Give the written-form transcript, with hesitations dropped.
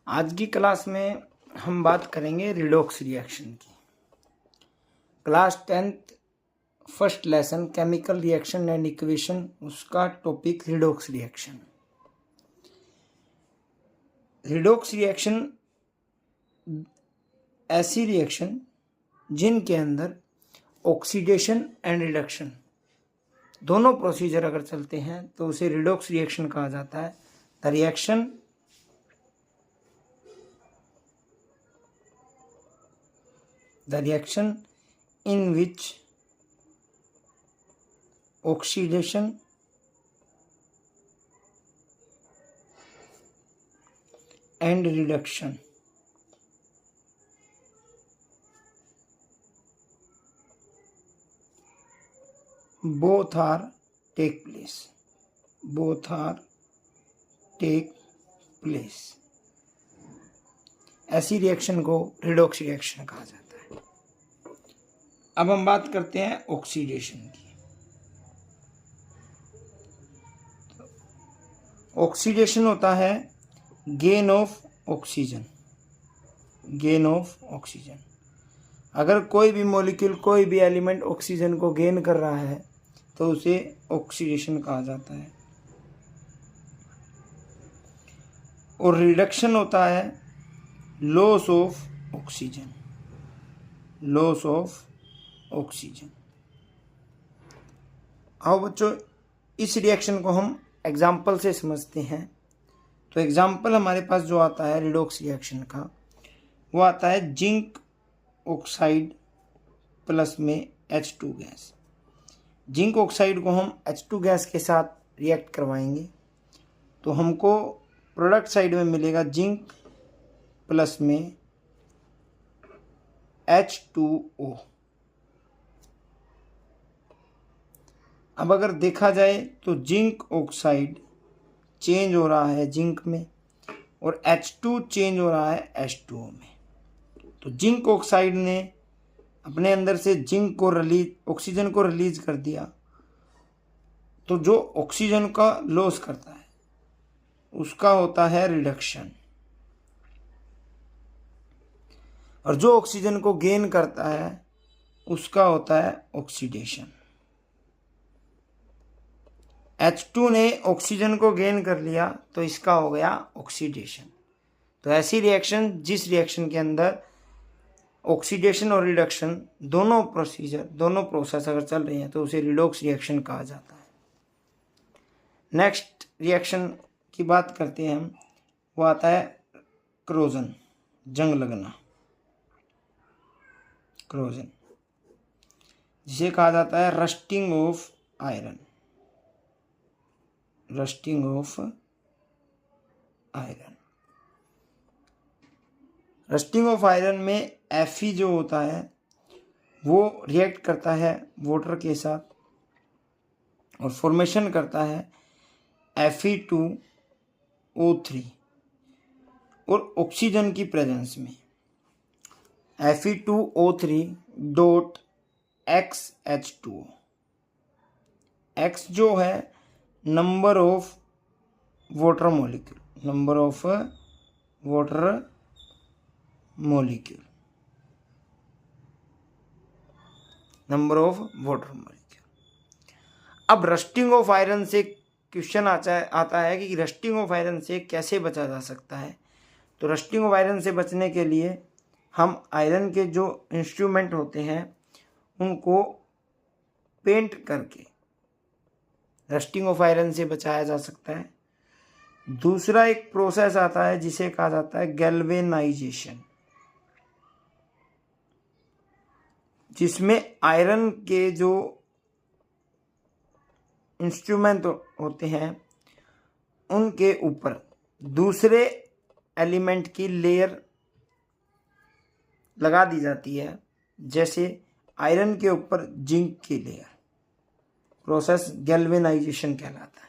आज की क्लास में हम बात करेंगे रिडॉक्स रिएक्शन की। Class 10th first lesson chemical reaction and equation, उसका topic redox reaction. Redox reaction ऐसी रिएक्शन जिनके अंदर ऑक्सीडेशन एंड रिडक्शन दोनों प्रोसीजर अगर चलते हैं तो उसे रिडॉक्स रिएक्शन कहा जाता है। The reaction in which oxidation and reduction both take place। ऐसी रिएक्शन को रिडॉक्स रिएक्शन कहा जाता है। अब हम बात करते हैं ऑक्सीडेशन की। ऑक्सीडेशन होता है गेन ऑफ ऑक्सीजन। अगर कोई भी मॉलिक्यूल, कोई भी एलिमेंट ऑक्सीजन को गेन कर रहा है तो उसे ऑक्सीडेशन कहा जाता है। और रिडक्शन होता है लॉस ऑफ ऑक्सीजन। आओ बच्चों, इस रिएक्शन को हम एग्जाम्पल से समझते हैं। तो एग्जाम्पल हमारे पास जो आता है रिडॉक्स रिएक्शन का, वो आता है जिंक ऑक्साइड प्लस में H2 गैस। जिंक ऑक्साइड को हम H2 गैस के साथ रिएक्ट करवाएंगे तो हमको प्रोडक्ट साइड में मिलेगा जिंक प्लस में H2O। अब अगर देखा जाए तो जिंक ऑक्साइड चेंज हो रहा है जिंक में और H2 चेंज हो रहा है H2O में। तो जिंक ऑक्साइड ने अपने अंदर से ऑक्सीजन को रिलीज कर दिया, तो जो ऑक्सीजन का लॉस करता है उसका होता है रिडक्शन, और जो ऑक्सीजन को गेन करता है उसका होता है ऑक्सीडेशन। H2 ने ऑक्सीजन को गेन कर लिया तो इसका हो गया ऑक्सीडेशन। तो ऐसी रिएक्शन, जिस रिएक्शन के अंदर ऑक्सीडेशन और रिडक्शन दोनों प्रोसेस अगर चल रही हैं तो उसे रिडॉक्स रिएक्शन कहा जाता है। नेक्स्ट रिएक्शन की बात करते हैं हम, वो आता है क्रोजन, जंग लगना। क्रोजन जिसे कहा जाता है rusting of iron. Rusting of iron में Fe जो होता है वो रिएक्ट करता है वाटर के साथ और फॉर्मेशन करता है Fe2O3, और ऑक्सीजन की प्रेजेंस में Fe2O3.XH2O। X जो है नंबर ऑफ वाटर मॉलिक्यूल। अब रस्टिंग ऑफ आयरन से क्वेश्चन आता है कि रस्टिंग ऑफ आयरन से कैसे बचा जा सकता है। तो रस्टिंग ऑफ आयरन से बचने के लिए हम आयरन के जो इंस्ट्रूमेंट होते हैं उनको पेंट करके रस्टिंग ऑफ आयरन से बचाया जा सकता है। दूसरा एक प्रोसेस आता है जिसे कहा जाता है गैल्वेनाइजेशन, जिसमें आयरन के जो इंस्ट्रूमेंट होते हैं उनके ऊपर दूसरे एलिमेंट की लेयर लगा दी जाती है, जैसे आयरन के ऊपर जिंक की लेयर। प्रोसेस गैल्वेनाइजेशन कहलाता है।